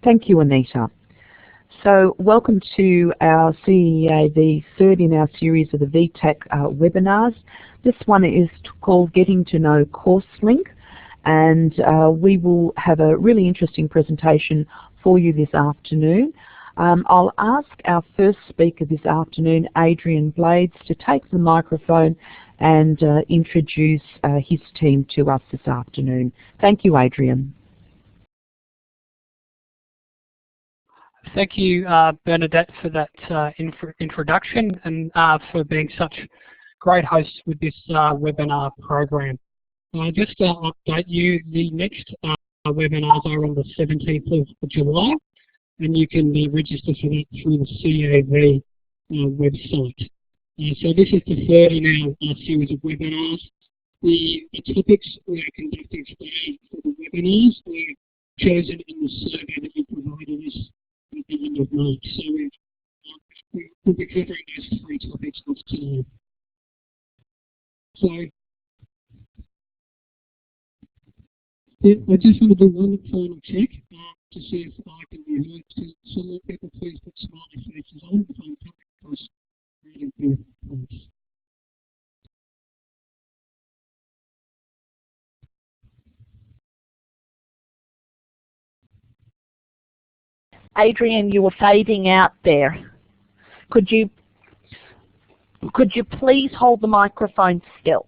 Thank you, Anita. So welcome to our CEA, the third in our series of the VTAC webinars. This one is called Getting to Know CourseLink, and we will have a really interesting presentation for you this afternoon. I'll ask our first speaker this afternoon, Adrian Blades, to take the microphone and introduce his team to us this afternoon. Thank you, Adrian. Thank you, Bernadette, for that introduction and for being such great hosts with this webinar program. Just to update you, the next webinars are on the 17th of July, and you can register for that through the CAV website. So this is the third in our series of webinars. The topics we are conducting today for the webinars were chosen in the survey that you provided us at the end of March. So we'll be covering those three topics of today. So I just want to do one final check to see if I can be heard. So let people please put smiley faces on if I'm coming across really good points. Adrian, you were fading out there. Could you please hold the microphone still?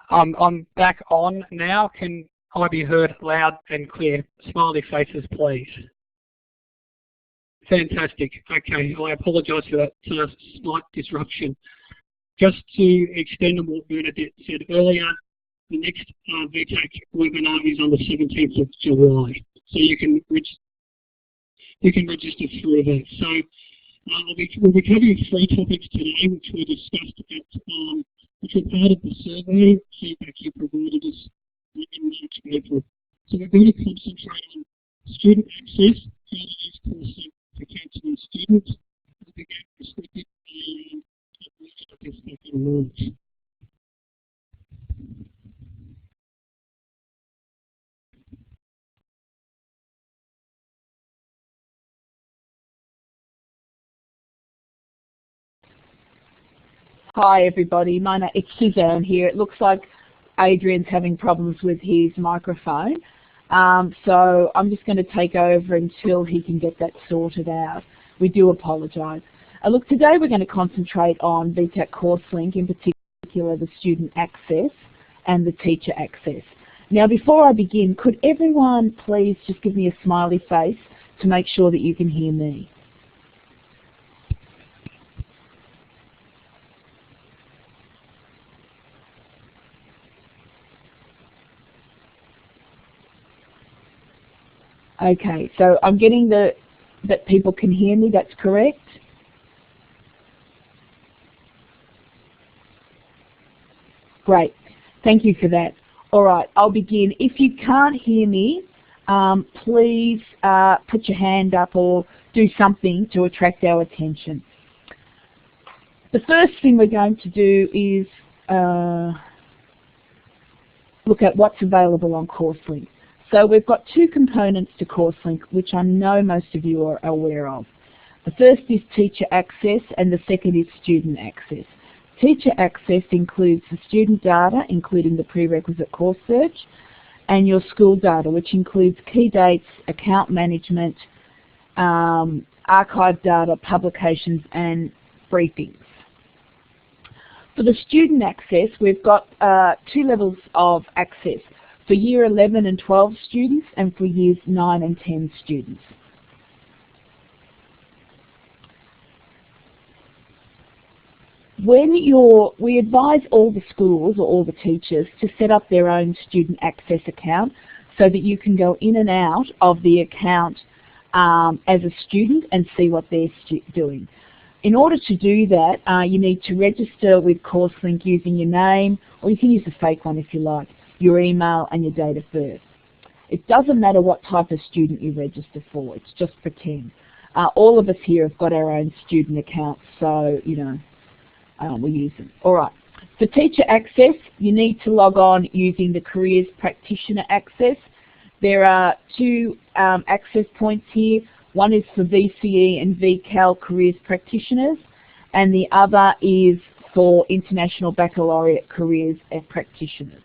I'm back on now. Can I be heard loud and clear? Smiley faces, please. Fantastic. Okay, I apologise for that slight disruption. Just to extend on what Bernadette said earlier, the next VTAC webinar is on the 17th of July. So you can register through that. So we'll be covering three topics today, which were discussed at which were part of the survey feedback you provided us in March and April. So we're going to concentrate on student access, how to use CourseLink for counselling students. We'll be going to split it back in March. Hi everybody, it's Suzanne here. It looks like Adrian's having problems with his microphone, so I'm just going to take over until he can get that sorted out. We do apologise. Look, today we're going to concentrate on VTAC CourseLink, in particular the student access and the teacher access. Now before I begin, could everyone please just give me a smiley face to make sure that you can hear me? Okay, so I'm getting that people can hear me, that's correct? Great, thank you for that. All right, I'll begin. If you can't hear me, please put your hand up or do something to attract our attention. The first thing we're going to do is look at what's available on CourseLink. So we've got two components to CourseLink, which I know most of you are aware of. The first is teacher access and the second is student access. Teacher access includes the student data, including the prerequisite CourseSearch, and your school data, which includes key dates, account management, archive data, publications, and briefings. For the student access, we've got two levels of access, for Year 11 and 12 students and for Years 9 and 10 students. We advise all the schools or all the teachers to set up their own student access account so that you can go in and out of the account as a student and see what they're doing. In order to do that, you need to register with CourseLink using your name, or you can use a fake one if you like, your email and your date of birth. It doesn't matter what type of student you register for, it's just pretend. All of us here have got our own student accounts, so, you know, we use them. All right. For teacher access, you need to log on using the Careers Practitioner access. There are two access points here. One is for VCE and VCAL Careers Practitioners, and the other is for International Baccalaureate Careers and Practitioners.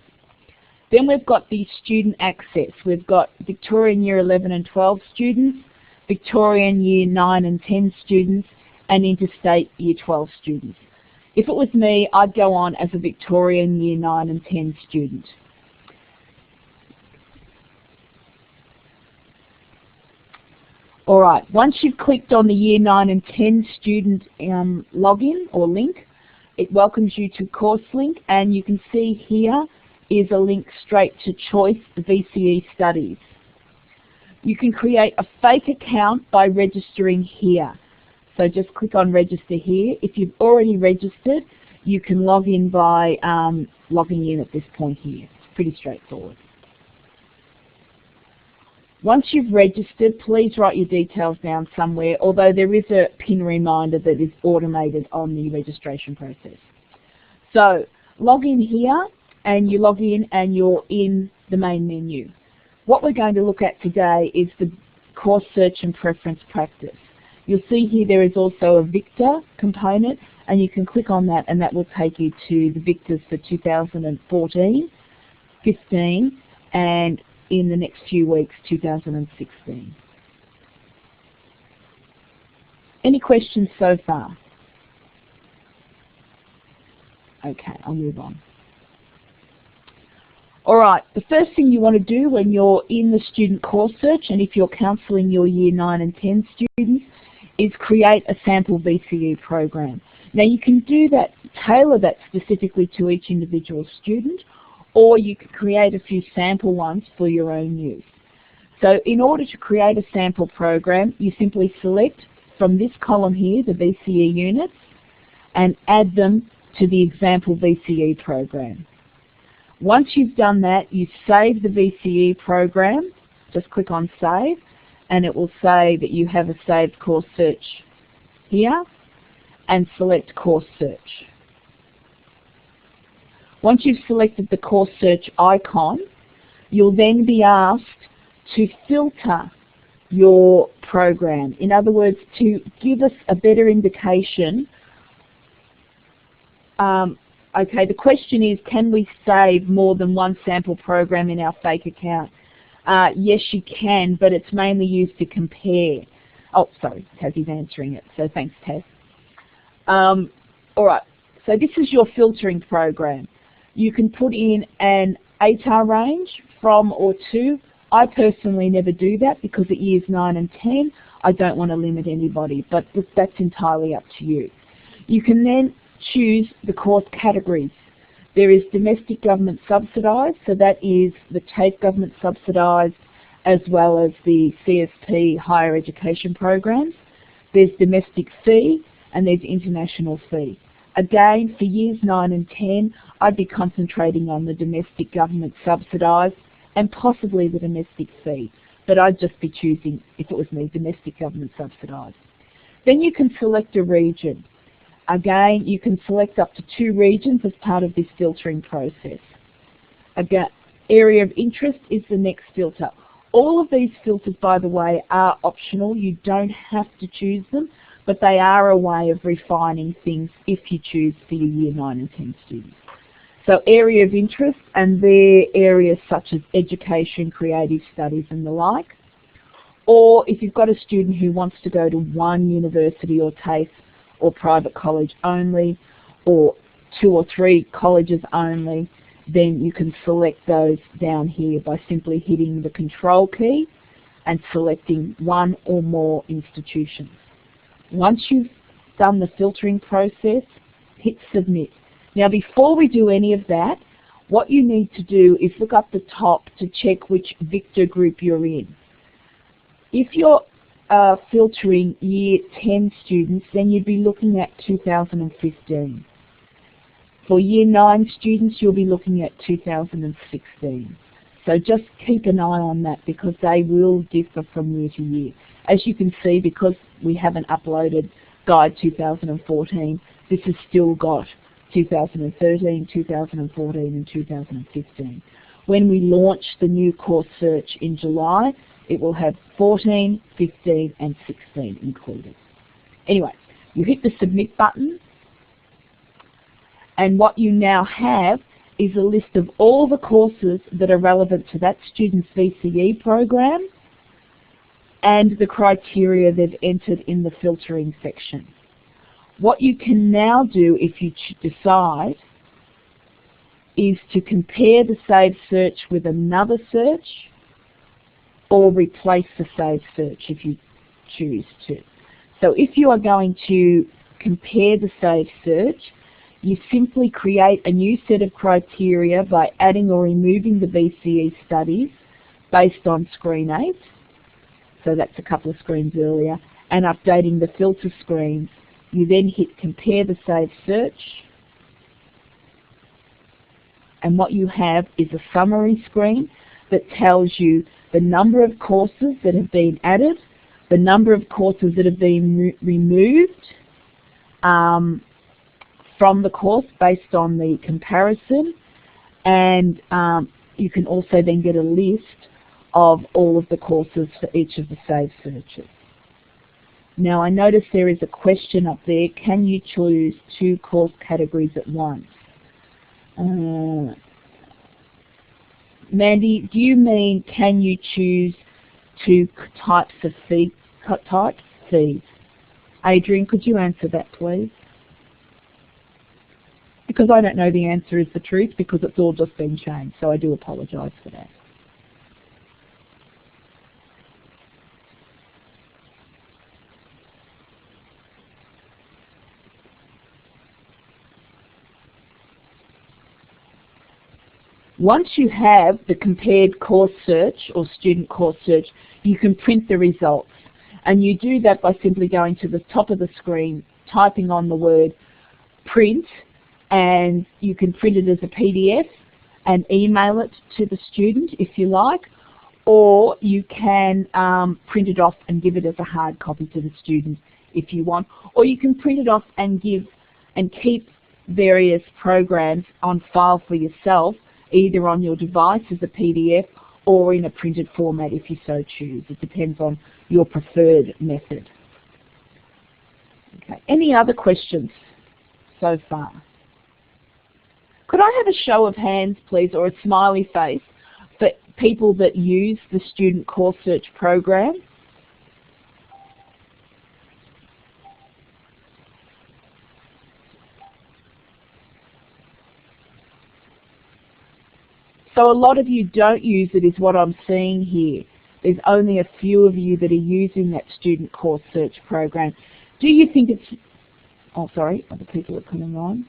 Then we've got the student access. We've got Victorian Year 11 and 12 students, Victorian Year 9 and 10 students, and Interstate Year 12 students. If it was me, I'd go on as a Victorian Year 9 and 10 student. All right, once you've clicked on the Year 9 and 10 student login or link, it welcomes you to CourseLink, and you can see here is a link straight to Choice VCE Studies. You can create a fake account by registering here. So just click on register here. If you've already registered, you can log in by logging in at this point here. It's pretty straightforward. Once you've registered, please write your details down somewhere, although there is a PIN reminder that is automated on the registration process. So log in here, and you log in and you're in the main menu. What we're going to look at today is the course search and preference practice. You'll see here there is also a Victor component, and you can click on that and that will take you to the Victors for 2014, 15, and in the next few weeks, 2016. Any questions so far? Okay, I'll move on. Alright, the first thing you want to do when you're in the student course search, and if you're counselling your Year 9 and 10 students, is create a sample VCE program. Now you can do that, tailor that specifically to each individual student, or you can create a few sample ones for your own use. So in order to create a sample program, you simply select from this column here, the VCE units, and add them to the example VCE program. Once you've done that, you save the VCE program, just click on Save, and it will say that you have a saved course search here, and select course search. Once you've selected the course search icon, you'll then be asked to filter your program. In other words, to give us a better indication. Okay, the question is, can we save more than one sample program in our fake account? Yes, you can, but it's mainly used to compare. Oh, sorry, Tassie's answering it, so thanks, Tass. All right, so this is your filtering program. You can put in an ATAR range, from or to. I personally never do that because at years 9 and 10, I don't want to limit anybody, but that's entirely up to you. You can then choose the course categories. There is domestic government subsidised, so that is the TAFE government subsidised, as well as the CSP higher education programs. There's domestic fee, and there's international fee. Again, for years 9 and 10, I'd be concentrating on the domestic government subsidised and possibly the domestic fee, but I'd just be choosing, if it was me, domestic government subsidised. Then you can select a region. Again, you can select up to 2 regions as part of this filtering process. Again, area of interest is the next filter. All of these filters, by the way, are optional. You don't have to choose them, but they are a way of refining things if you choose for your Year 9 and 10 students. So area of interest, and their areas such as education, creative studies and the like. Or if you've got a student who wants to go to one university or TAFE or private college only, or 2 or 3 colleges only, then you can select those down here by simply hitting the Control key and selecting 1 or more institutions. Once you've done the filtering process, hit Submit. Now before we do any of that, what you need to do is look up the top to check which Victor group you're in. If you're filtering Year 10 students, then you'd be looking at 2015. For Year 9 students, you'll be looking at 2016. So just keep an eye on that because they will differ from year to year. As you can see, because we haven't uploaded Guide 2014, this has still got 2013, 2014 and 2015. When we launch the new CourseSearch in July, it will have 14, 15 and 16 included. Anyway, you hit the submit button, and what you now have is a list of all the courses that are relevant to that student's VCE program and the criteria they've entered in the filtering section. What you can now do, if you decide, is to compare the saved search with another search or replace the saved search if you choose to. So if you are going to compare the saved search, you simply create a new set of criteria by adding or removing the VCE studies based on screen 8, so that's a couple of screens earlier, and updating the filter screens. You then hit compare the saved search, and what you have is a summary screen that tells you the number of courses that have been added, the number of courses that have been removed from the course based on the comparison, and you can also then get a list of all of the courses for each of the saved searches. Now I notice there is a question up there, can you choose 2 course categories at once? Mandy, do you mean can you choose 2 types of feeds? Adrian, could you answer that please? Because I don't know the answer is the truth, because it's all just been changed, so I do apologise for that. Once you have the compared course search or student course search, you can print the results. And you do that by simply going to the top of the screen, typing on the word print, and you can print it as a PDF and email it to the student if you like, or you can print it off and give it as a hard copy to the student if you want, or you can print it off and keep various programs on file for yourself, either on your device as a PDF or in a printed format if you so choose. It depends on your preferred method. Okay. Any other questions so far? Could I have a show of hands, please, or a smiley face for people that use the Student Course Search program? So a lot of you don't use it is what I'm seeing here. There's only a few of you that are using that Student Course Search program. Do you think it's... Oh, sorry, other people are coming on.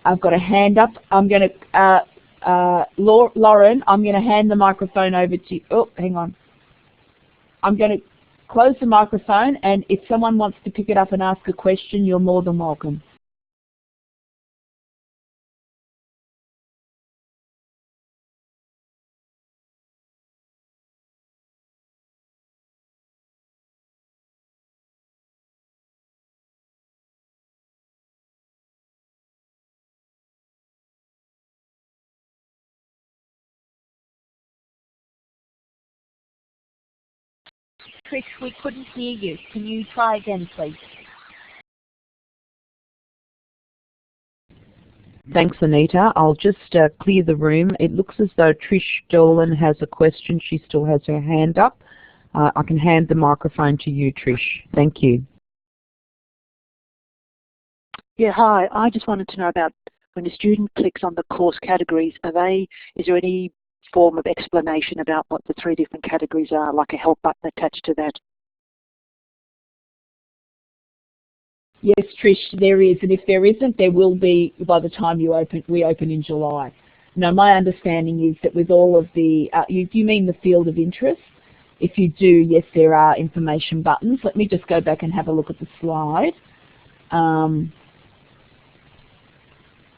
I've got a hand up. I'm going to... Lauren, I'm going to hand the microphone over to you. Oh, hang on. I'm going to close the microphone, and if someone wants to pick it up and ask a question, you're more than welcome. Trish, we couldn't hear you. Can you try again, please? Thanks, Anita. I'll just clear the room. It looks as though Trish Dolan has a question. She still has her hand up. I can hand the microphone to you, Trish. Thank you. Yeah, hi. I just wanted to know about when a student clicks on the course categories, is there any form of explanation about what the 3 different categories are, like a help button attached to that? Yes, Trish, there is, and if there isn't, there will be by the time we open in July. Now, my understanding is that with all of the, you mean the field of interest? If you do, yes, there are information buttons. Let me just go back and have a look at the slide.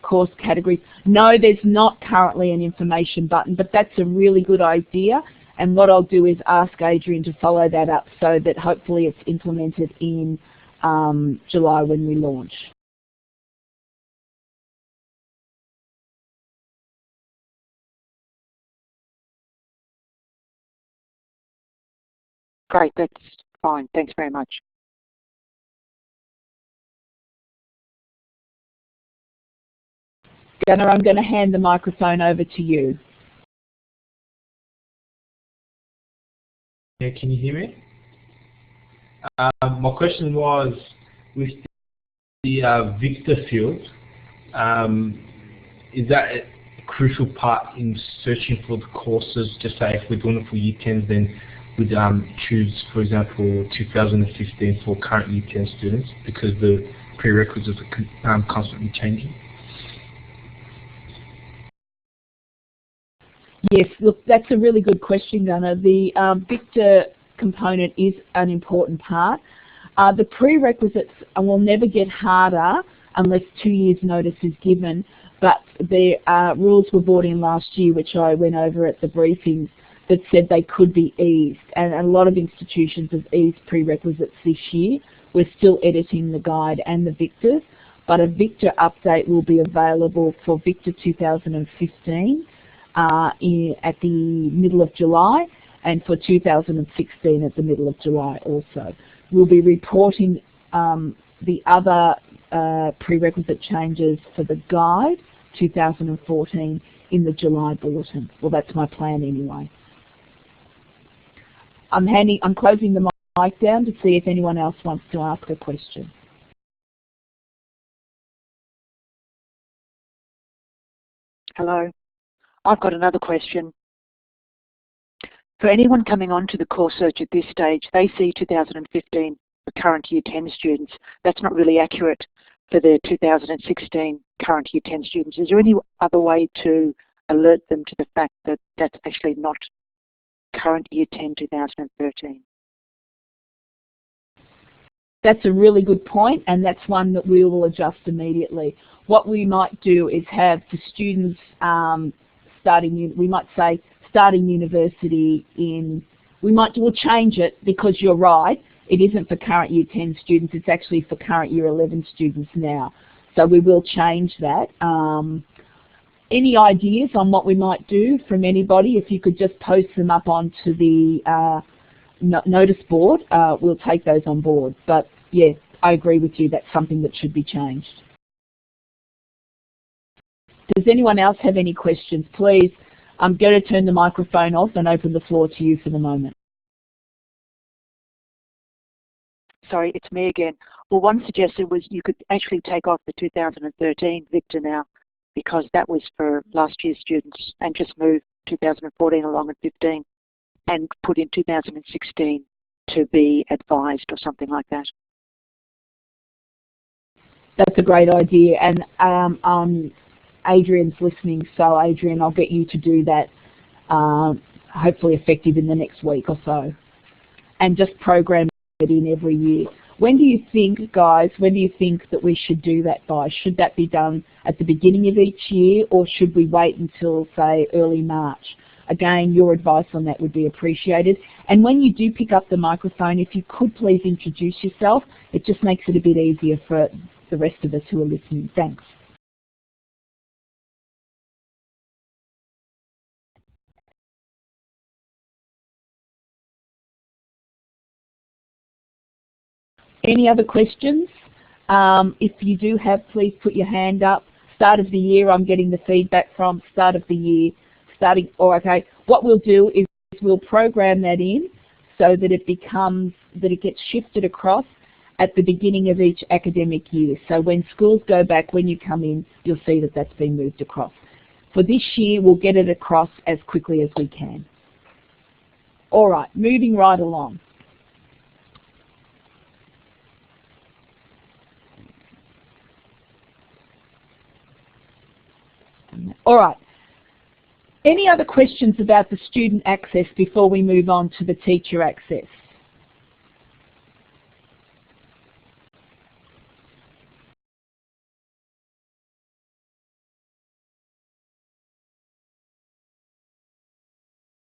course categories. No, there's not currently an information button, but that's a really good idea. And what I'll do is ask Adrian to follow that up so that hopefully it's implemented in July when we launch. Great, that's fine. Thanks very much. Gunnar, I'm going to hand the microphone over to you. Yeah, can you hear me? My question was, with the Victor field, is that a crucial part in searching for the courses? Just say if we're doing it for Year 10s, then we'd choose, for example, 2015 for current Year 10 students because the prerequisites are constantly changing. Yes, look, that's a really good question, Gunnar. The Victor component is an important part. The prerequisites will never get harder unless 2 years notice is given, but the rules were brought in last year, which I went over at the briefings, that said they could be eased, and a lot of institutions have eased prerequisites this year. We're still editing the guide and the Victors, but a Victor update will be available for Victor 2015 at the middle of July, and for 2016 at the middle of July also. We'll be reporting the other prerequisite changes for the guide 2014 in the July bulletin. Well, that's my plan anyway. I'm closing the mic down to see if anyone else wants to ask a question. Hello. I've got another question. For anyone coming on to the CourseSearch at this stage, they see 2015 for current Year 10 students. That's not really accurate for the 2016 current Year 10 students. Is there any other way to alert them to the fact that that's actually not current Year 10 2013? That's a really good point, and that's one that we will adjust immediately. What we might do is have the students we might say starting university in, we'll change it because you're right, it isn't for current Year 10 students, it's actually for current Year 11 students now. So we will change that. Any ideas on what we might do from anybody? If you could just post them up onto the notice board, we'll take those on board. But yeah, I agree with you, that's something that should be changed. Does anyone else have any questions? Please, I'm going to turn the microphone off and open the floor to you for the moment. Sorry, it's me again. Well, one suggestion was you could actually take off the 2013 Victor now, because that was for last year's students, and just move 2014 along and 15 and put in 2016 to be advised or something like that. That's a great idea, and Adrian's listening, so Adrian, I'll get you to do that, hopefully effective in the next week or so, and just program it in every year. When do you think, guys, when do you think that we should do that by? Should that be done at the beginning of each year, or should we wait until, say, early March? Again, your advice on that would be appreciated. And when you do pick up the microphone, if you could please introduce yourself, it just makes it a bit easier for the rest of us who are listening. Thanks. Any other questions? If you do have, please put your hand up. Start of the year, I'm getting the feedback from start of the year. Okay, what we'll do is we'll program that in so that it gets shifted across at the beginning of each academic year. So when schools go back, when you come in, you'll see that that's been moved across. For this year, we'll get it across as quickly as we can. All right, moving right along. All right. Any other questions about the student access before we move on to the teacher access?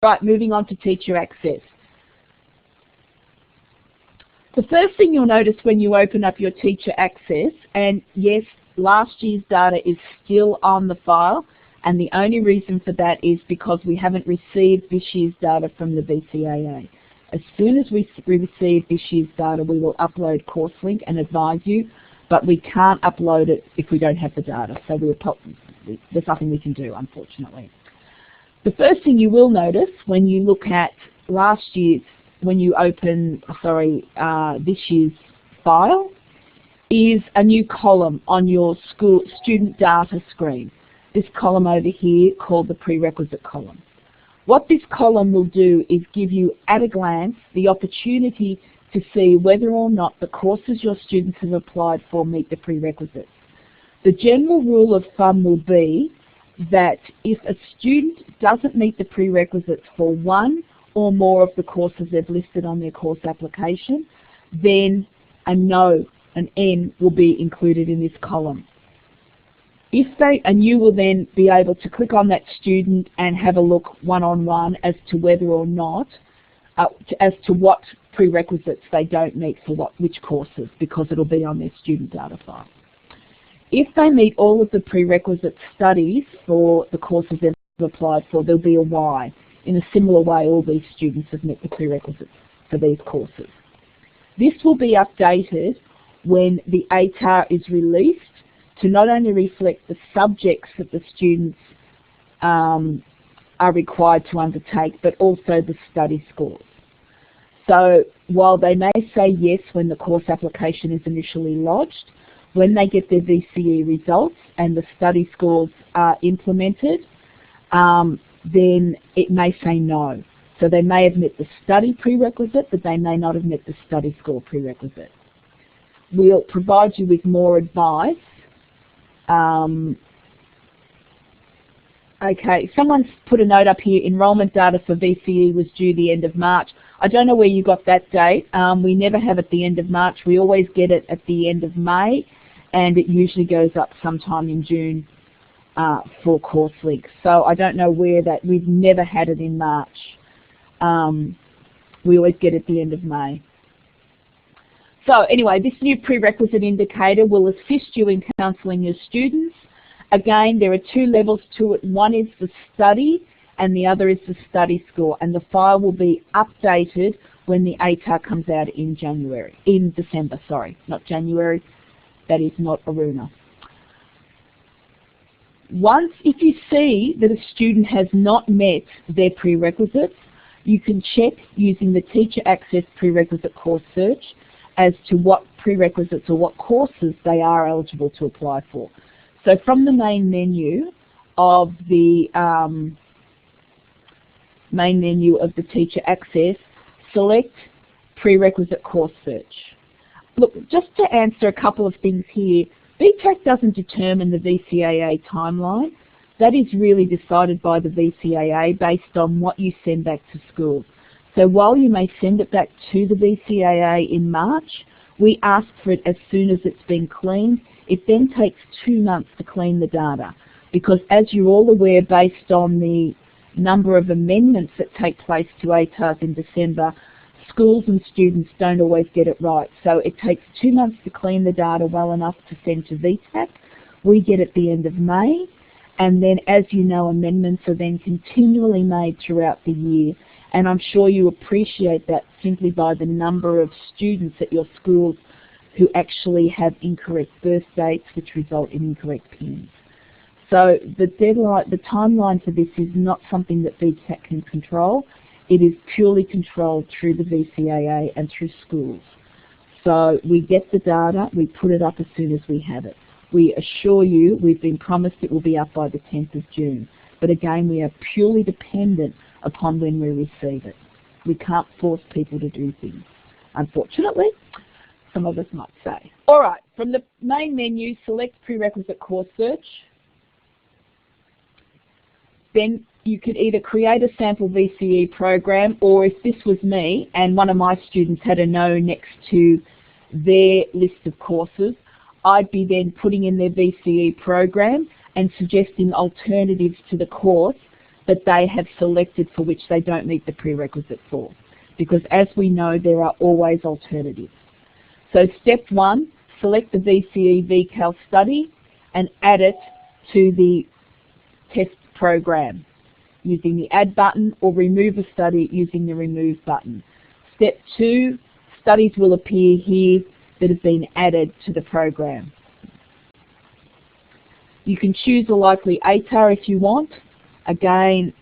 Right, moving on to teacher access. The first thing you'll notice when you open up your teacher access, and yes, last year's data is still on the file, and the only reason for that is because we haven't received this year's data from the VCAA. As soon as we receive this year's data, we will upload CourseLink and advise you, but we can't upload it if we don't have the data, so there's nothing we can do, unfortunately. The first thing you will notice when you look at last year's, when you open, this year's file, is a new column on your school student data screen. This column over here called the prerequisite column. What this column will do is give you at a glance the opportunity to see whether or not the courses your students have applied for meet the prerequisites. The general rule of thumb will be that if a student doesn't meet the prerequisites for one or more of the courses they've listed on their course application, then a no, an N, will be included in this column. And you will then be able to click on that student and have a look one-on-one as to whether or not, as to what prerequisites they don't meet for which courses, because it'll be on their student data file. If they meet all of the prerequisite studies for the courses they've applied for, there'll be a Y. In a similar way, all these students have met the prerequisites for these courses. This will be updated when the ATAR is released to not only reflect the subjects that the students are required to undertake, but also the study scores. So while they may say yes when the course application is initially lodged, when they get their VCE results and the study scores are implemented, then it may say no. So they may have met the study prerequisite, but they may not have met the study score prerequisite. We'll provide you with more advice. Okay, someone's put a note up here, enrolment data for VCE was due the end of March. I don't know where you got that date. We never have it the end of March. We always get it at the end of May, and it usually goes up sometime in June for CourseLink. So I don't know where that, we've never had it in March. We always get it at the end of May. So anyway, this new prerequisite indicator will assist you in counselling your students. Again, there are two levels to it. One is the study and the other is the study score, and the file will be updated when the ATAR comes out in December, not January. That is not Aruna. If you see that a student has not met their prerequisites, you can check using the Teacher Access Prerequisite Course Search as to what prerequisites or what courses they are eligible to apply for. So from the main menu of the Teacher Access, select Prerequisite Course Search. Look, just to answer a couple of things here, VTAC doesn't determine the VCAA timeline. That is really decided by the VCAA based on what you send back to schools. So while you may send it back to the VCAA in March, we ask for it as soon as it's been cleaned. It then takes 2 months to clean the data, because as you're all aware, based on the number of amendments that take place to ATARs in December, schools and students don't always get it right. So it takes 2 months to clean the data well enough to send to VTAC. We get it at the end of May, and then, as you know, amendments are then continually made throughout the year. And I'm sure you appreciate that simply by the number of students at your schools who actually have incorrect birth dates, which result in incorrect pins. So the deadline, the timeline for this is not something that VTAC can control. It is purely controlled through the VCAA and through schools. So we get the data, we put it up as soon as we have it. We assure you we've been promised it will be up by the 10th of June. But again, we are purely dependent upon when we receive it. We can't force people to do things, unfortunately, some of us might say. All right, from the main menu, select Prerequisite Course Search. Then you could either create a sample VCE program, or if this was me and one of my students had a no next to their list of courses, I'd be then putting in their VCE program and suggesting alternatives to the course that they have selected for which they don't meet the prerequisite for. Because as we know, there are always alternatives. So step 1, select the VCE VCAL study and add it to the test program using the Add button, or remove a study using the Remove button. Step 2, studies will appear here that have been added to the program. You can choose a likely ATAR if you want. Again,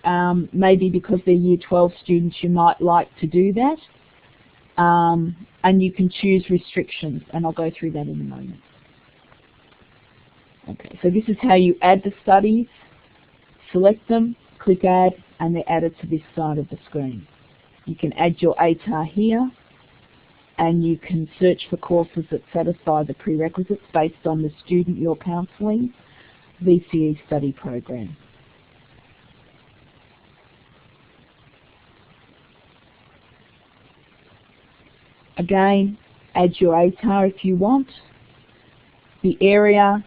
maybe because they're Year 12 students, you might like to do that. And you can choose restrictions, and I'll go through that in a moment. Okay, so this is how you add the studies. Select them, click Add, and they're added to this side of the screen. You can add your ATAR here, and you can search for courses that satisfy the prerequisites based on the student you're counselling VCE study program. Again, add your ATAR if you want. The area,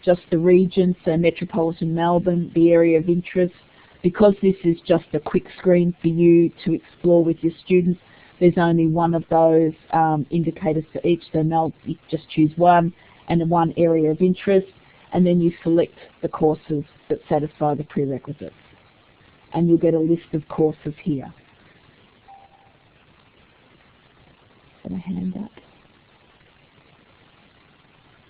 just the region, so metropolitan Melbourne, the area of interest. Because this is just a quick screen for you to explore with your students, there's only one of those indicators for each, so you just choose one and one area of interest, and then you select the courses that satisfy the prerequisites. And you'll get a list of courses here. Got a hand up.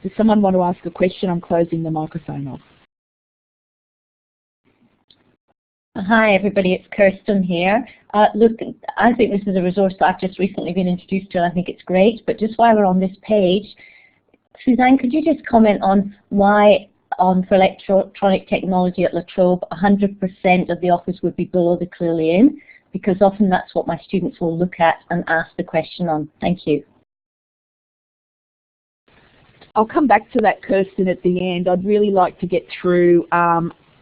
Does someone want to ask a question? I'm closing the microphone off. Hi everybody, it's Kirsten here. Look, I think this is a resource that I've just recently been introduced to, and I think it's great, but just while we're on this page, Suzanne, could you just comment on why for electronic technology at La Trobe 100% of the office would be below the clearly in? Because often that's what my students will look at and ask the question on. Thank you. I'll come back to that, Kirsten, at the end. I'd really like to get through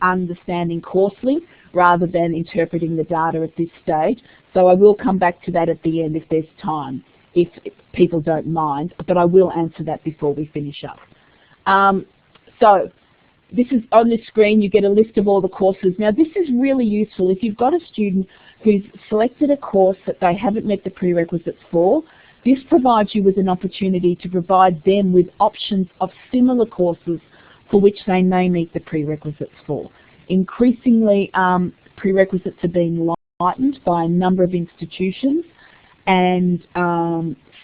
understanding CourseLink rather than interpreting the data at this stage. So I will come back to that at the end if there's time, if people don't mind, but I will answer that before we finish up. So this is on the screen, you get a list of all the courses. Now this is really useful if you've got a student who's selected a course that they haven't met the prerequisites for. This provides you with an opportunity to provide them with options of similar courses for which they may meet the prerequisites for. Increasingly, prerequisites are being lightened by a number of institutions, and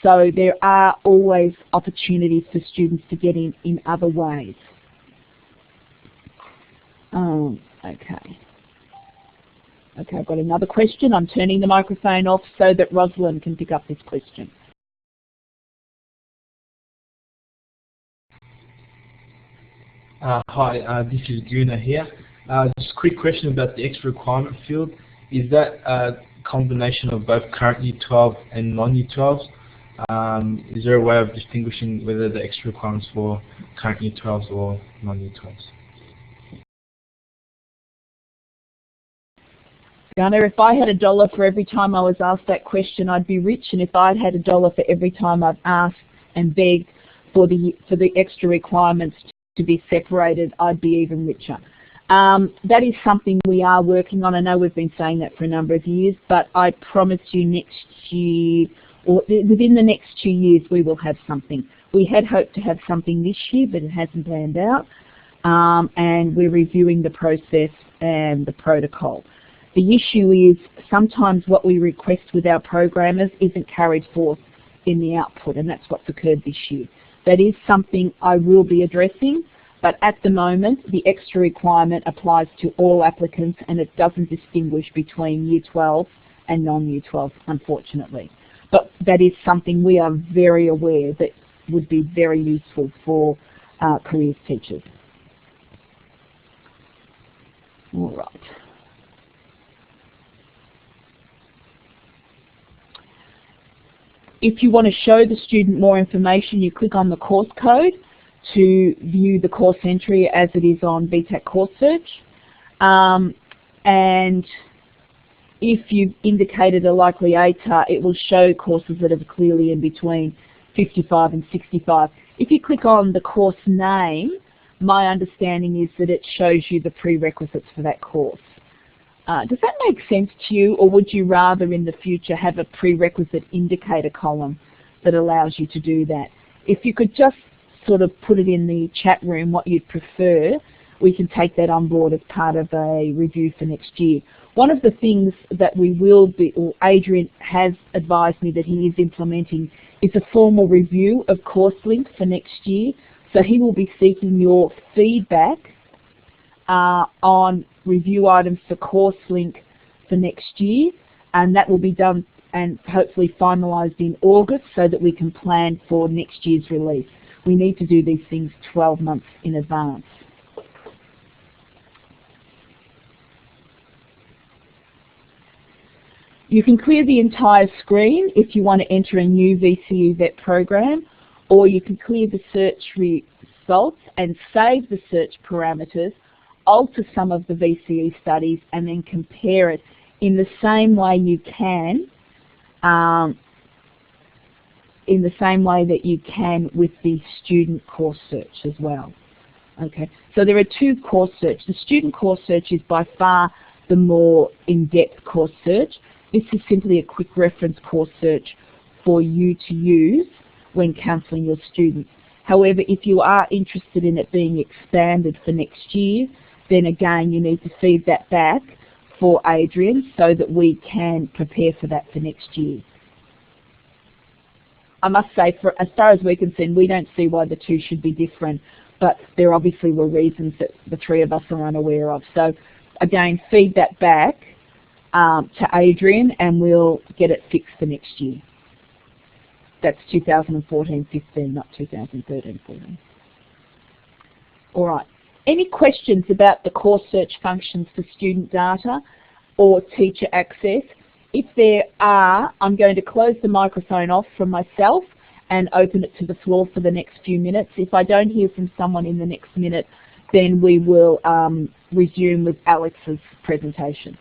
so there are always opportunities for students to get in other ways. Okay, I've got another question. I'm turning the microphone off so that Rosalind can pick up this question. Hi, this is Guna here. Just a quick question about the extra requirement field. Is that a combination of both current Year 12 and non-Year 12s? Is there a way of distinguishing whether the extra requirements for current Year 12s or non-Year 12s? Gunnar, if I had $1 for every time I was asked that question, I'd be rich, and if I'd had $1 for every time I've asked and begged for the extra requirements to be separated, I'd be even richer. That is something we are working on. I know we've been saying that for a number of years, but I promise you next year, or within the next 2 years, we will have something. We had hoped to have something this year, but it hasn't panned out, and we're reviewing the process and the protocol. The issue is sometimes what we request with our programmers isn't carried forth in the output, and that's what's occurred this year. That is something I will be addressing, but at the moment the extra requirement applies to all applicants, and it doesn't distinguish between Year 12 and non-Year 12, unfortunately. But that is something we are very aware that would be very useful for careers teachers. All right. If you want to show the student more information, you click on the course code to view the course entry as it is on VTAC CourseSearch. And if you've indicated a likely ATAR, it will show courses that are clearly in between 55 and 65. If you click on the course name, my understanding is that it shows you the prerequisites for that course. Does that make sense to you, or would you rather in the future have a prerequisite indicator column that allows you to do that? If you could just sort of put it in the chat room what you'd prefer, we can take that on board as part of a review for next year. One of the things that we will be, or Adrian has advised me that he is implementing, is a formal review of CourseLink for next year. So he will be seeking your feedback on review items for CourseLink for next year, and that will be done and hopefully finalised in August so that we can plan for next year's release. We need to do these things 12 months in advance. You can clear the entire screen if you want to enter a new VCU VET program, or you can clear the search results and save the search parameters, alter some of the VCE studies, and then compare it in the same way you can, with the student course search as well. Okay, so there are two course search. The student course search is by far the more in-depth course search. This is simply a quick reference course search for you to use when counselling your students. However, if you are interested in it being expanded for next year, then again you need to feed that back for Adrian so that we can prepare for that for next year. I must say, as far as we're concerned, we don't see why the two should be different, but there obviously were reasons that the three of us are unaware of. So again, feed that back to Adrian and we'll get it fixed for next year. That's 2014-15, not 2013-14. All right. Any questions about the course search functions for student data or teacher access? If there are, I'm going to close the microphone off from myself and open it to the floor for the next few minutes. If I don't hear from someone in the next minute, then we will resume with Alex's presentation.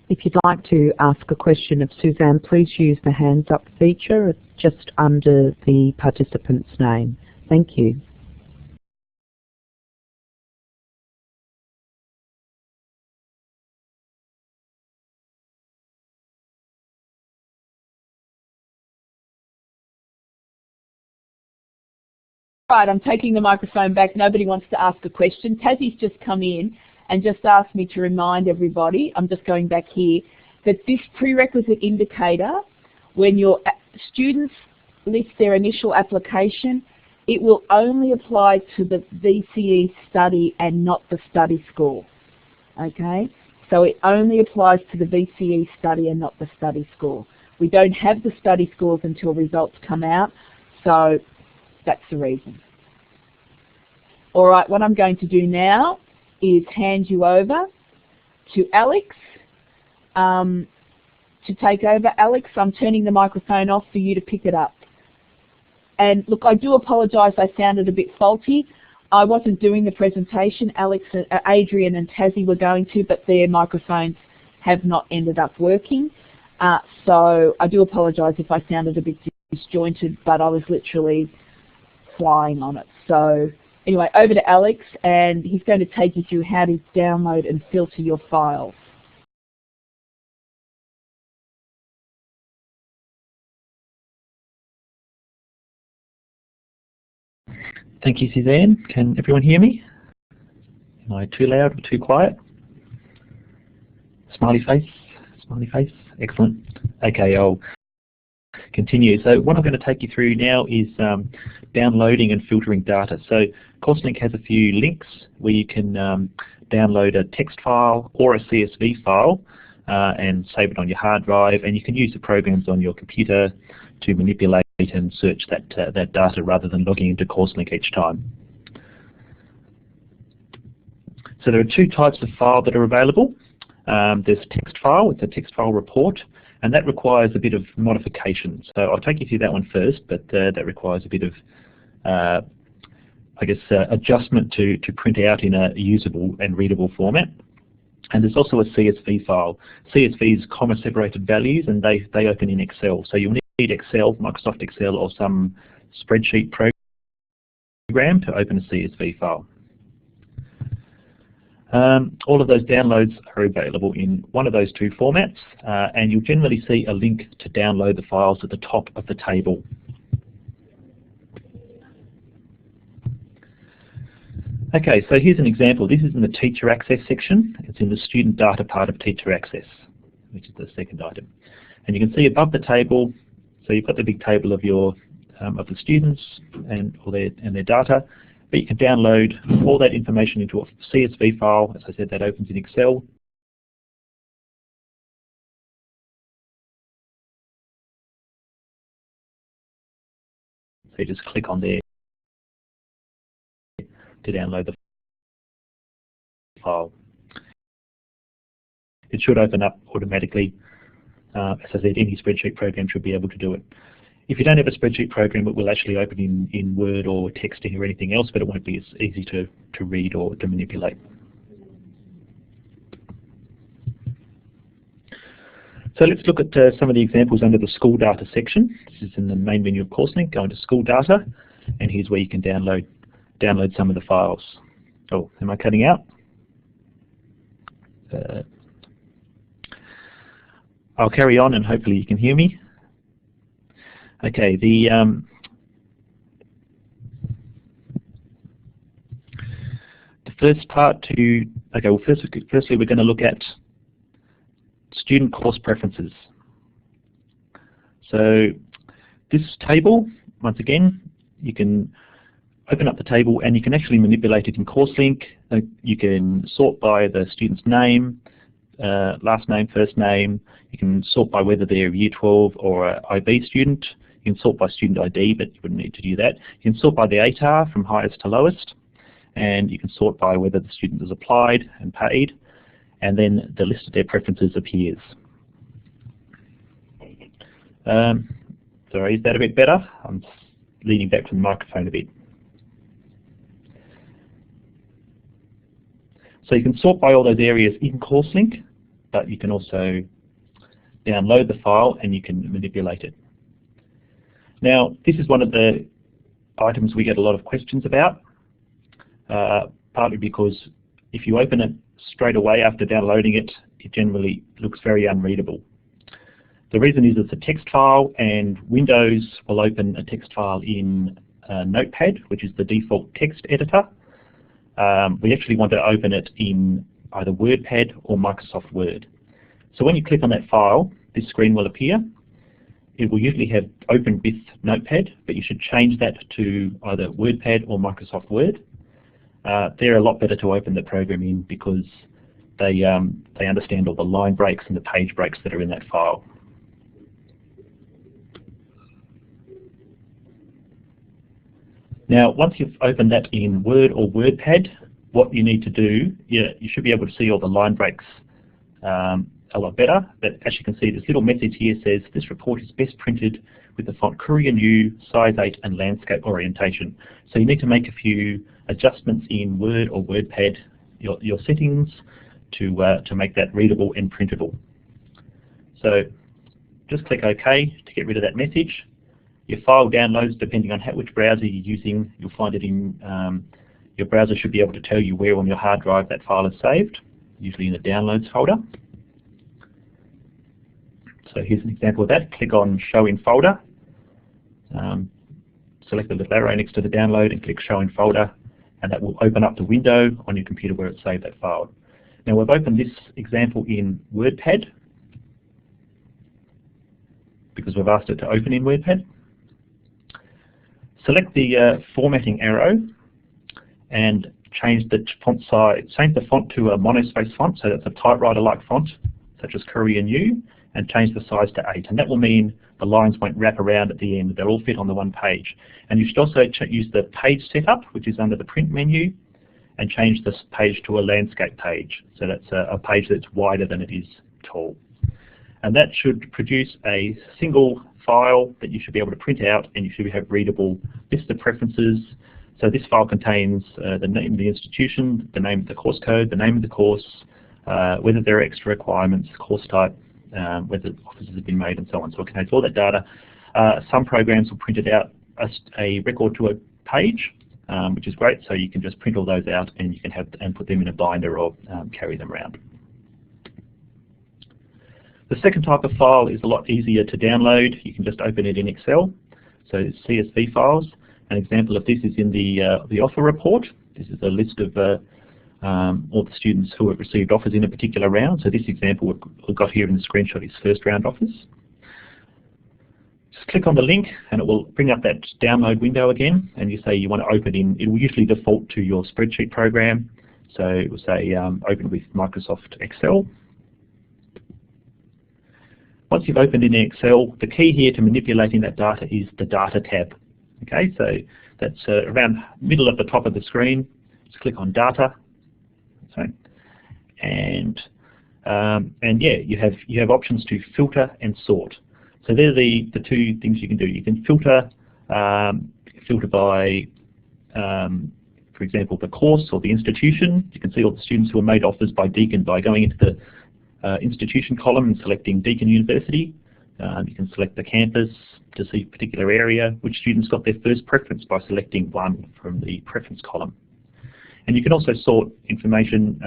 If you'd like to ask a question of Suzanne, please use the hands up feature just under the participant's name. Thank you. Right, I'm taking the microphone back. Nobody wants to ask a question. Tassie's just come in and just asked me to remind everybody, I'm just going back here, that this prerequisite indicator, when your students list their initial application, it will only apply to the VCE study and not the study score. Okay? So it only applies to the VCE study and not the study score. We don't have the study scores until results come out, so that's the reason. All right, what I'm going to do now is hand you over to Alex to take over. Alex, I'm turning the microphone off for you to pick it up. And look, I do apologise, I sounded a bit faulty. I wasn't doing the presentation. Alex, Adrian and Tassie were going to, but their microphones have not ended up working. So I do apologise if I sounded a bit disjointed, but I was literally flying on it. So anyway, over to Alex, and he's going to take you through how to download and filter your files. Thank you, Suzanne. Can everyone hear me? Am I too loud or too quiet? Smiley face, smiley face. Excellent. Okay, I'll continue. So what I'm going to take you through now is downloading and filtering data. So CourseLink has a few links where you can download a text file or a CSV file and save it on your hard drive, and you can use the programs on your computer to manipulate and search that data rather than logging into CourseLink each time. So there are two types of file that are available. There's text file, it's a text file report, and that requires a bit of modification. So I'll take you through that one first, but that requires a bit of, I guess, adjustment to print out in a usable and readable format. And there's also a CSV file. CSV is comma separated values, and they open in Excel. So you'll need Excel, Microsoft Excel, or some spreadsheet program to open a CSV file. All of those downloads are available in one of those two formats, and you'll generally see a link to download the files at the top of the table. Okay, so here's an example. This is in the Teacher Access section. It's in the Student Data part of Teacher Access, which is the second item. And you can see above the table, so you've got the big table of your of the students and their data, but you can download all that information into a CSV file. As I said, that opens in Excel. So you just click on there to download the file. It should open up automatically. As I said, any spreadsheet program should be able to do it. If you don't have a spreadsheet program, it will actually open in Word or texting or anything else, but it won't be as easy to read or to manipulate. So let's look at some of the examples under the School Data section. This is in the main menu of CourseLink. Go into School Data, and here's where you can download some of the files. Oh, am I cutting out? I'll carry on and hopefully you can hear me. Okay, the first part to, okay, well firstly we're going to look at student course preferences. So this table, once again, you can open up the table and you can actually manipulate it in CourseLink. You can sort by the student's name, last name, first name. You can sort by whether they're a Year 12 or an IB student. You can sort by student ID, but you wouldn't need to do that. You can sort by the ATAR from highest to lowest, and you can sort by whether the student has applied and paid, and then the list of their preferences appears. Sorry, is that a bit better? I'm leaning back from the microphone a bit. So you can sort by all those areas in CourseLink, but you can also download the file and you can manipulate it. Now, this is one of the items we get a lot of questions about, partly because if you open it straight away after downloading it, it generally looks very unreadable. The reason is it's a text file, and Windows will open a text file in Notepad, which is the default text editor. We actually want to open it in either WordPad or Microsoft Word. So when you click on that file, this screen will appear. It will usually have Open with Notepad, but you should change that to either WordPad or Microsoft Word. They're a lot better to open the program in because they understand all the line breaks and the page breaks that are in that file. Now, once you've opened that in Word or WordPad, what you need to do, you should be able to see all the line breaks a lot better. But as you can see, this little message here says, this report is best printed with the font Courier New, size 8 and landscape orientation. So you need to make a few adjustments in Word or WordPad, your settings, to make that readable and printable. So just click OK to get rid of that message. Your file downloads depending on which browser you're using. You'll find it in, your browser should be able to tell you where on your hard drive that file is saved, usually in the Downloads folder. So here's an example of that. Click on Show in Folder. Select the little arrow next to the download and click Show in Folder, and that will open up the window on your computer where it saved that file. Now we've opened this example in WordPad because we've asked it to open in WordPad. Select the formatting arrow and change the font size. Change the font to a monospace font, so that's a typewriter-like font, such as Courier New, and change the size to 8. And that will mean the lines won't wrap around at the end. They'll all fit on the one page. And you should also use the page setup, which is under the print menu, and change this page to a landscape page. So that's a page that's wider than it is tall. And that should produce a single file that you should be able to print out, and you should have readable list of preferences. So this file contains the name of the institution, the name of the course code, the name of the course, whether there are extra requirements, course type, whether offers have been made, and so on. So it contains all that data. Some programs will print it out a record to a page, which is great. So you can just print all those out and you can have and put them in a binder or carry them around. The second type of file is a lot easier to download. You can just open it in Excel. So CSV files. An example of this is in the offer report. This is a list of all the students who have received offers in a particular round. So this example we've got here in the screenshot is first round offers. Just click on the link and it will bring up that download window again, and you say you want to open in, it will usually default to your spreadsheet program. So it will say open with Microsoft Excel. Once you've opened in Excel, the key here to manipulating that data is the Data tab. Okay, so that's around middle of the top of the screen. Just click on Data. So, and yeah, you have options to filter and sort. So they're the two things you can do. You can filter by, for example, the course or the institution. You can see all the students who were made offers by Deakin by going into the institution column and selecting Deakin University. You can select the campus to see a particular area, which students got their first preference by selecting one from the preference column. And you can also sort information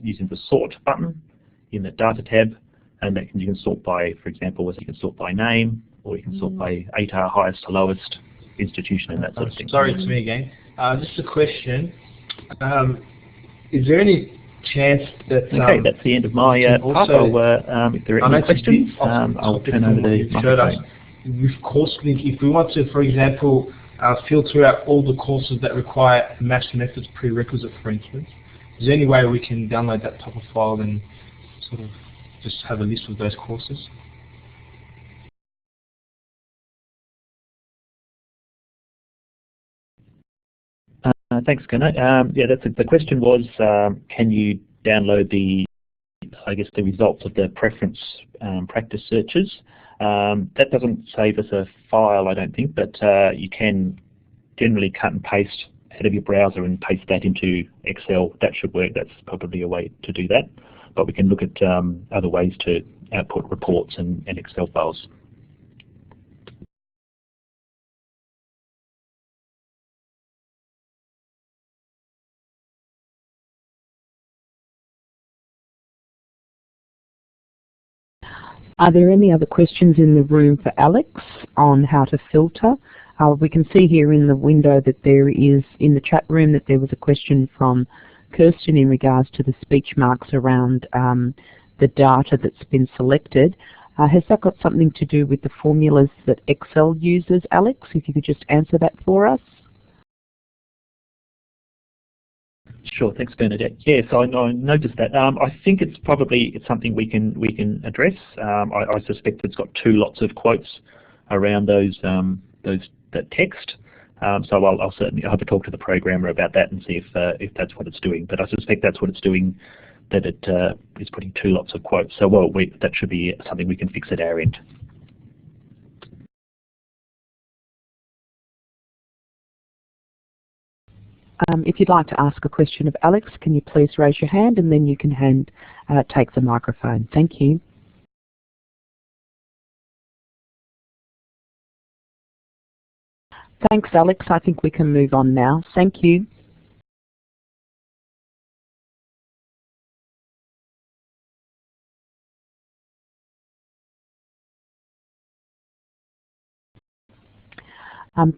using the sort button in the Data tab, and that you can sort by, for example, you can sort by name, or you can sort by ATAR, highest to lowest, institution, and that sort of thing. Sorry, it's me again. Just a question. Is there any chance that... okay, that's the end of my part. If there are any questions, I'll turn over the microphone. With CourseLink, if we want to, for example, filter out all the courses that require maths methods prerequisite, for instance, is there any way we can download that type of file and sort of just have a list of those courses? Thanks, Gunnar. Yeah, the question was, can you download the results of the preference practice searches? That doesn't save us a file, I don't think, but you can generally cut and paste out of your browser and paste that into Excel. That should work. That's probably a way to do that. But we can look at other ways to output reports and Excel files. Are there any other questions in the room for Alex on how to filter? We can see here in the window that there is, in the chat room, that there was a question from Kirsten in regards to the speech marks around the data that's been selected. Has that got something to do with the formulas that Excel uses, Alex? If you could just answer that for us. Sure, thanks, Bernadette. Yes, I noticed that. I think it's something we can address. I suspect it's got two lots of quotes around that text. So I'll certainly have to talk to the programmer about that and see if that's what it's doing. But I suspect that's what it's doing, that it is putting two lots of quotes. So that should be something we can fix at our end. If you'd like to ask a question of Alex, can you please raise your hand, and then you can take the microphone. Thank you. Thanks, Alex. I think we can move on now. Thank you.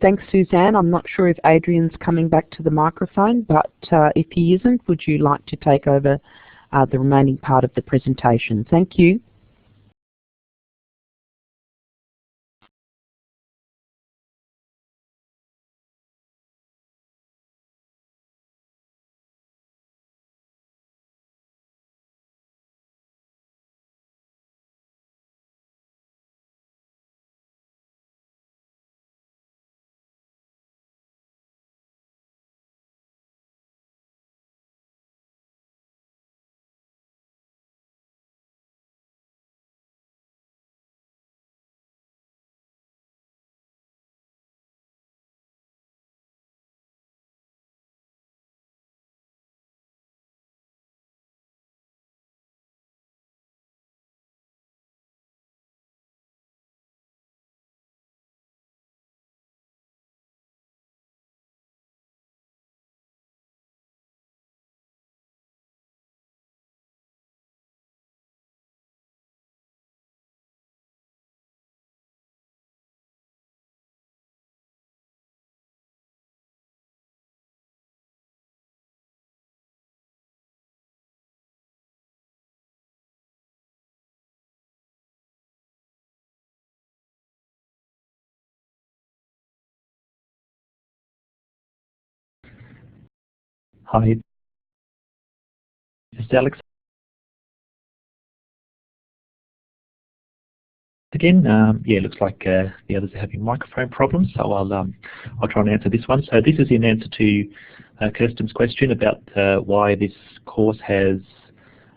Thanks, Suzanne. I'm not sure if Adrian's coming back to the microphone, but if he isn't, would you like to take over the remaining part of the presentation? Thank you. Hi, this is Alex again. Yeah, looks like the others are having microphone problems, so I'll try and answer this one. So this is in answer to Kirsten's question about why this course has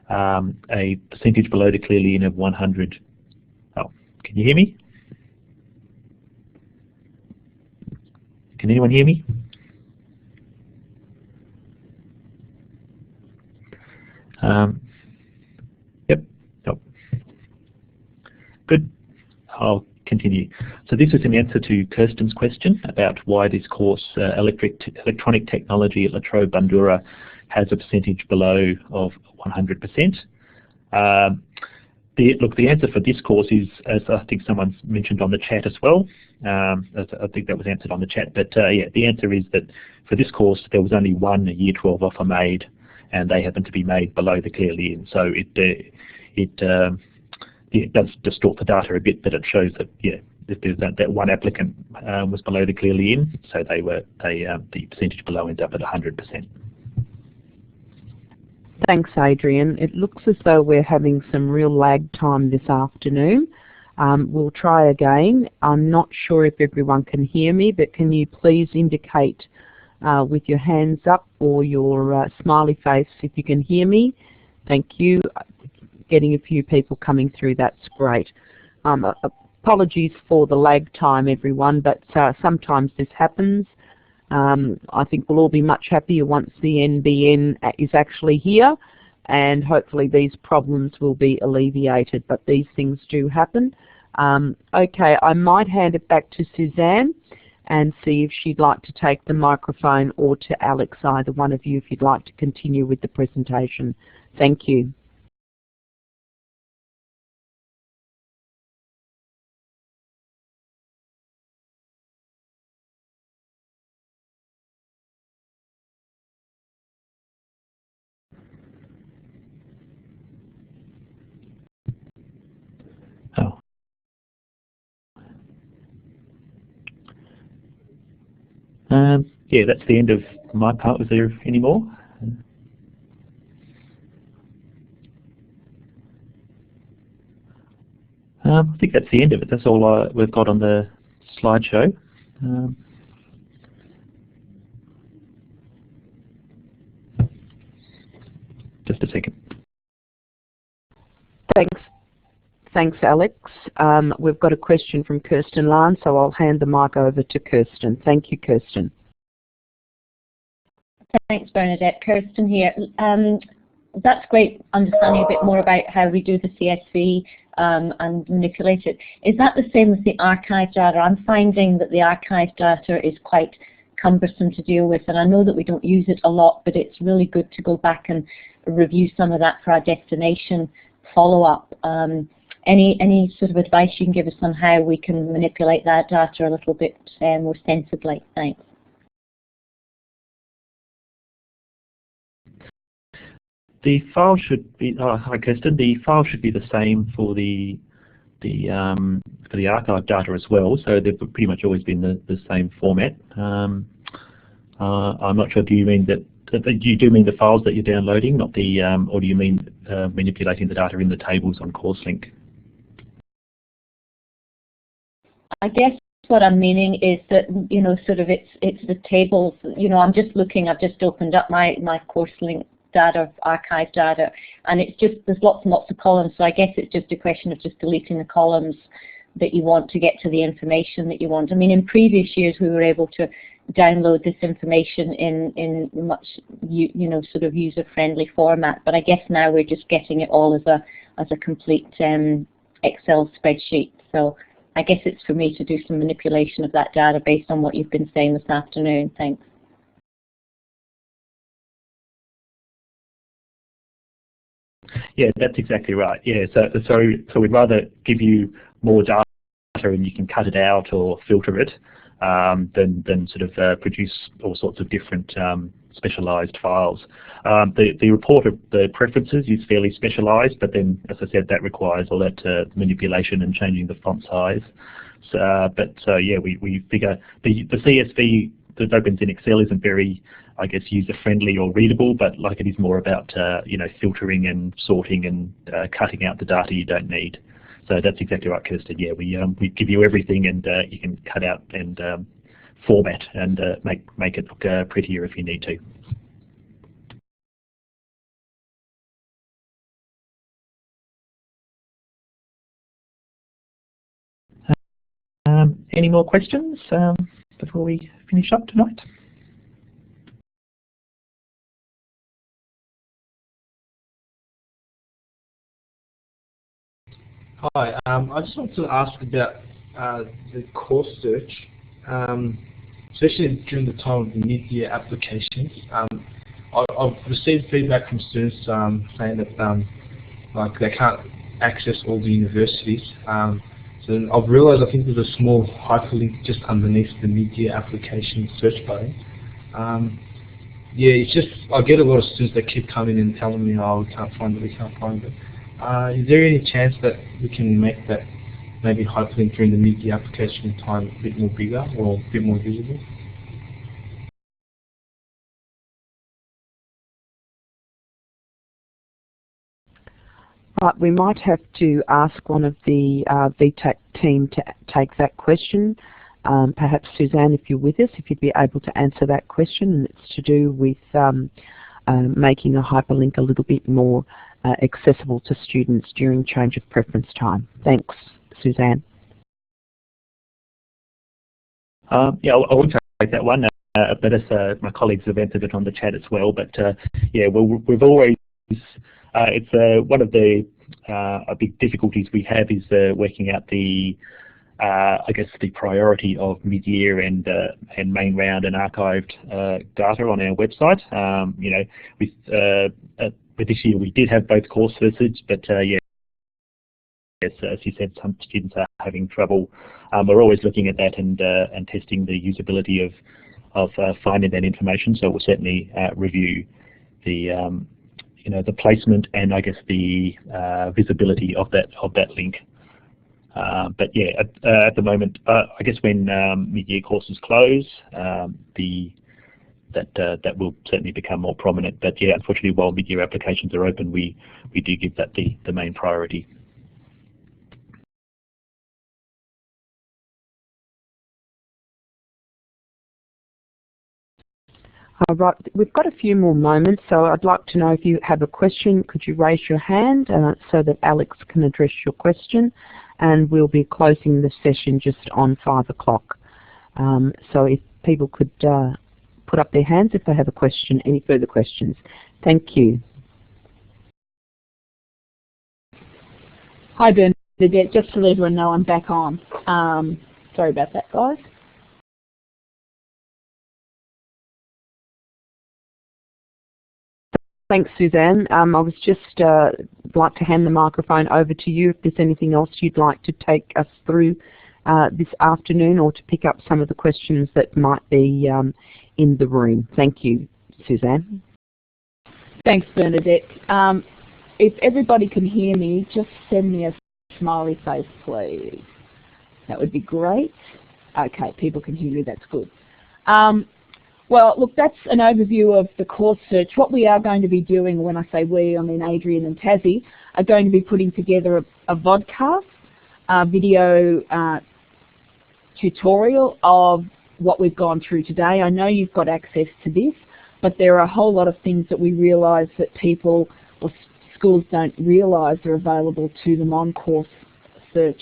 a percentage below the clearly in of 100. Oh, can you hear me? Can anyone hear me? Yep. Nope. Good. I'll continue. So this is an answer to Kirsten's question about why this course, Electronic Technology at La Trobe Bandura, has a percentage below of 100%. The answer for this course is, as I think someone's mentioned on the chat as well, I think that was answered on the chat, but yeah, the answer is that for this course there was only one Year 12 offer made, and they happen to be made below the clearly in. So it does distort the data a bit, but it shows that that one applicant was below the clearly in, so the percentage below ends up at 100%. Thanks, Adrian. It looks as though we're having some real lag time this afternoon. We'll try again. I'm not sure if everyone can hear me, but can you please indicate with your hands up or your smiley face if you can hear me? Thank you. Getting a few people coming through, that's great. Apologies for the lag time, everyone, but sometimes this happens. I think we'll all be much happier once the NBN is actually here, and hopefully these problems will be alleviated, but these things do happen. Okay, I might hand it back to Suzanne and see if she'd like to take the microphone, or to Alex, either one of you, if you'd like to continue with the presentation. Thank you. Oh. Yeah, that's the end of my part. Was there any more? I think that's the end of it. That's all we've got on the slideshow. Just a second. Thanks, Alex. We've got a question from Kirsten Lahn, so I'll hand the mic over to Kirsten. Thank you, Kirsten. Thanks, Bernadette. Kirsten here. That's great, understanding a bit more about how we do the CSV and manipulate it. Is that the same with the archive data? I'm finding that the archive data is quite cumbersome to deal with, and I know that we don't use it a lot, but it's really good to go back and review some of that for our destination follow-up. Any sort of advice you can give us on how we can manipulate that data a little bit more sensibly? Thanks. The file should be. Oh, hi, Kirsten. The file should be the same for the archive data as well. So they've pretty much always been the same format. I'm not sure. Do you mean that? You do mean the files that you're downloading, not the, or do you mean manipulating the data in the tables on CourseLink? I guess what I'm meaning is that, you know, sort of it's the tables. You know, I'm just looking. I've just opened up my CourseLink data, archive data, and it's just, there's lots and lots of columns. So I guess it's just a question of just deleting the columns that you want to get to the information that you want. I mean, in previous years we were able to download this information in much sort of user-friendly format, but I guess now we're just getting it all as a complete Excel spreadsheet. So I guess it's for me to do some manipulation of that data based on what you've been saying this afternoon. Thanks. Yeah, that's exactly right. Yeah, so we'd rather give you more data and you can cut it out or filter it than sort of produce all sorts of different specialized files. The report of the preferences is fairly specialized, but then, as I said, that requires all that manipulation and changing the font size. So yeah, we figure the CSV that opens in Excel isn't very, I guess, user-friendly or readable, but like it is more about you know, filtering and sorting and cutting out the data you don't need. So that's exactly right, Kirsten. Yeah, we give you everything, and you can cut out and format and make it look prettier if you need to. Any more questions before we finish up tonight? Hi, I just wanted to ask about the CourseSearch, especially during the time of the mid-year applications. I've received feedback from students saying that like they can't access all the universities. So I've realised I think there's a small hyperlink just underneath the mid-year application search button. Yeah, it's just I get a lot of students that keep coming and telling me, oh, we can't find it, we can't find it. Is there any chance that we can make that maybe hyperlink during the mid-year application time a bit more bigger or a bit more visible? Right, we might have to ask one of the VTAC team to take that question. Perhaps Suzanne, if you're with us, if you'd be able to answer that question, and it's to do with making a hyperlink a little bit more accessible to students during change of preference time. Thanks, Suzanne. Yeah, I will take that one, but as my colleagues have answered it on the chat as well. But yeah, well, we've always it's one of the big difficulties we have is working out the I guess the priority of mid-year and main round and archived data on our website. You know, with this year we did have both course visits, but yeah, as you said, some students are having trouble. We're always looking at that and testing the usability of finding that information. So we'll certainly review the you know, the placement and I guess the visibility of that link. But yeah, at the moment, I guess when mid-year courses close, that will certainly become more prominent. But yeah, unfortunately, while mid-year applications are open, we do give that the main priority. Right, we've got a few more moments, so I'd like to know if you have a question, could you raise your hand so that Alex can address your question, and we'll be closing the session just on 5 o'clock. So if people could put up their hands if they have a question, any further questions. Thank you. Hi Bernadette, just to let everyone know I'm back on. Sorry about that, guys. Thanks, Suzanne. I was just like to hand the microphone over to you if there's anything else you'd like to take us through this afternoon, or to pick up some of the questions that might be in the room. Thank you, Suzanne. Thanks, Bernadette. If everybody can hear me, just send me a smiley face, please. That would be great. Okay, people can hear me, that's good. Well, look, that's an overview of the CourseSearch. What we are going to be doing, when I say we, I mean Adrian and Tassie, are going to be putting together a vodcast, video tutorial of what we've gone through today. I know you've got access to this, but there are a whole lot of things that we realise that people or schools don't realise are available to them on CourseLink,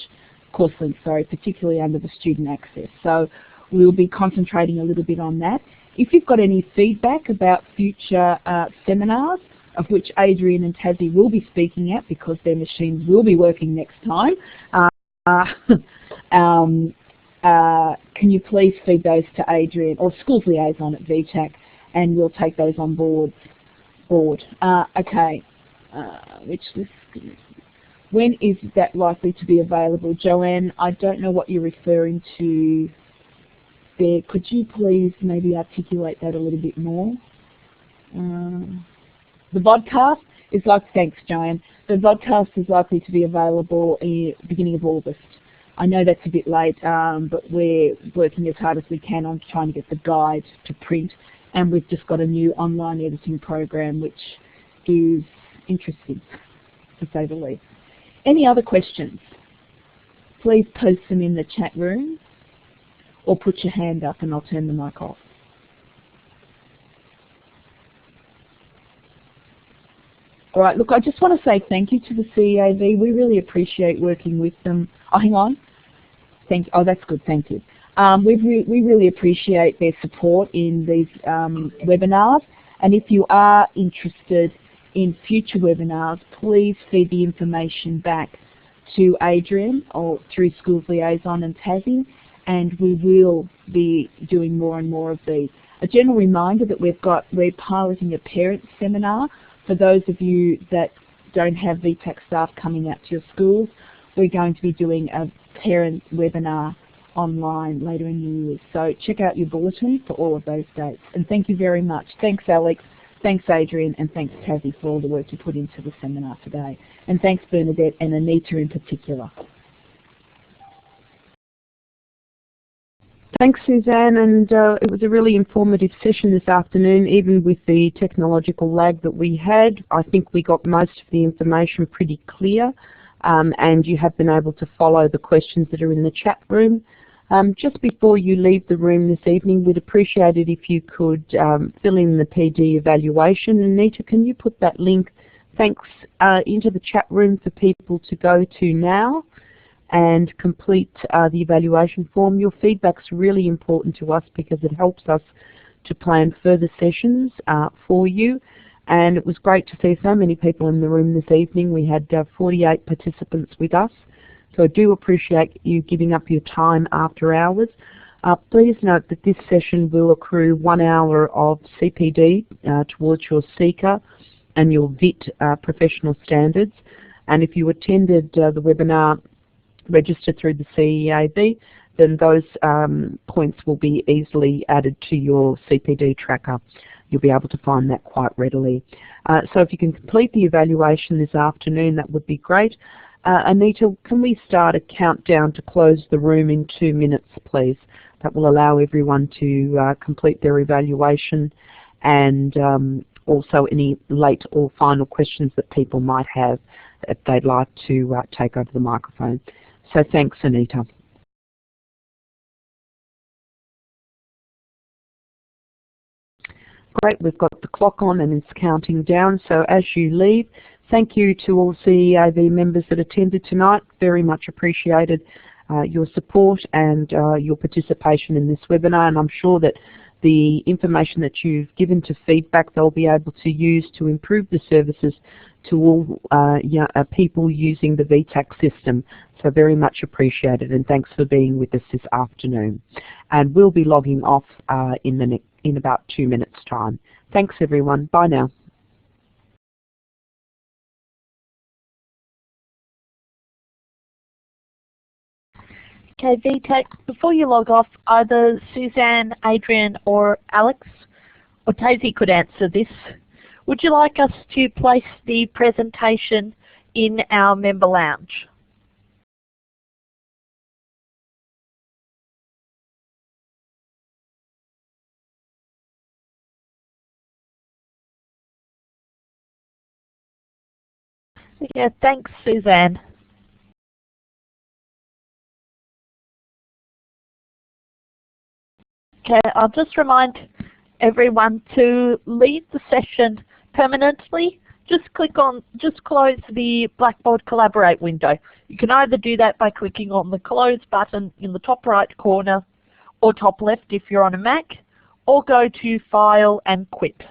particularly under the student access. So we'll be concentrating a little bit on that. If you've got any feedback about future seminars, of which Adrian and Tassie will be speaking at because their machines will be working next time, can you please feed those to Adrian or Schools Liaison at VTAC, and we'll take those on board. Okay, which list? When is that likely to be available? Joanne, I don't know what you're referring to there. Could you please maybe articulate that a little bit more? The vodcast is like, thanks Joanne, the vodcast is likely to be available in the beginning of August. I know that's a bit late, but we're working as hard as we can on trying to get the guide to print, and we've just got a new online editing program which is interesting, to say the least. Any other questions? Please post them in the chat room or put your hand up and I'll turn the mic off. All right, look, I just want to say thank you to the CEAV. We really appreciate working with them. Oh, hang on. Oh, that's good, thank you. We really appreciate their support in these webinars. And if you are interested in future webinars, please feed the information back to Adrian or through Schools Liaison and Tassie, and we will be doing more and more of these. A general reminder that we're piloting a parent seminar. For those of you that don't have VTAC staff coming out to your schools, we're going to be doing a parent webinar online later in the year. So check out your bulletin for all of those dates. And thank you very much. Thanks, Alex. Thanks, Adrian. And thanks, Tassie, for all the work you put into the seminar today. And thanks, Bernadette and Anita in particular. Thanks, Suzanne, and it was a really informative session this afternoon. Even with the technological lag that we had, I think we got most of the information pretty clear, and you have been able to follow the questions that are in the chat room. Just before you leave the room this evening, we'd appreciate it if you could fill in the PD evaluation. Anita, can you put that link, thanks, into the chat room for people to go to now and complete the evaluation form? Your feedback's really important to us because it helps us to plan further sessions for you. And it was great to see so many people in the room this evening. We had 48 participants with us. So I do appreciate you giving up your time after hours. Please note that this session will accrue 1 hour of CPD towards your SEEKR and your VIT professional standards. And if you attended the webinar registered through the CEAV, then those points will be easily added to your CPD tracker. You'll be able to find that quite readily. So if you can complete the evaluation this afternoon, that would be great. Anita, can we start a countdown to close the room in 2 minutes, please? That will allow everyone to complete their evaluation, and also any late or final questions that people might have if they'd like to take over the microphone. So thanks, Anita. Great, we've got the clock on and it's counting down. So as you leave, thank you to all CEAV members that attended tonight. Very much appreciated your support and your participation in this webinar, and I'm sure that the information that you've given to feedback they'll be able to use to improve the services to all people using the VTAC system. So very much appreciated, and thanks for being with us this afternoon. And we'll be logging off in about 2 minutes' time. Thanks everyone. Bye now. Okay, VTAC, before you log off, either Suzanne, Adrian or Alex or Tassie could answer this. Would you like us to place the presentation in our member lounge? Yeah, thanks, Suzanne. Okay, I'll just remind everyone to leave the session permanently. Just close the Blackboard Collaborate window. You can either do that by clicking on the close button in the top right corner or top left if you're on a Mac, or go to File and Quit.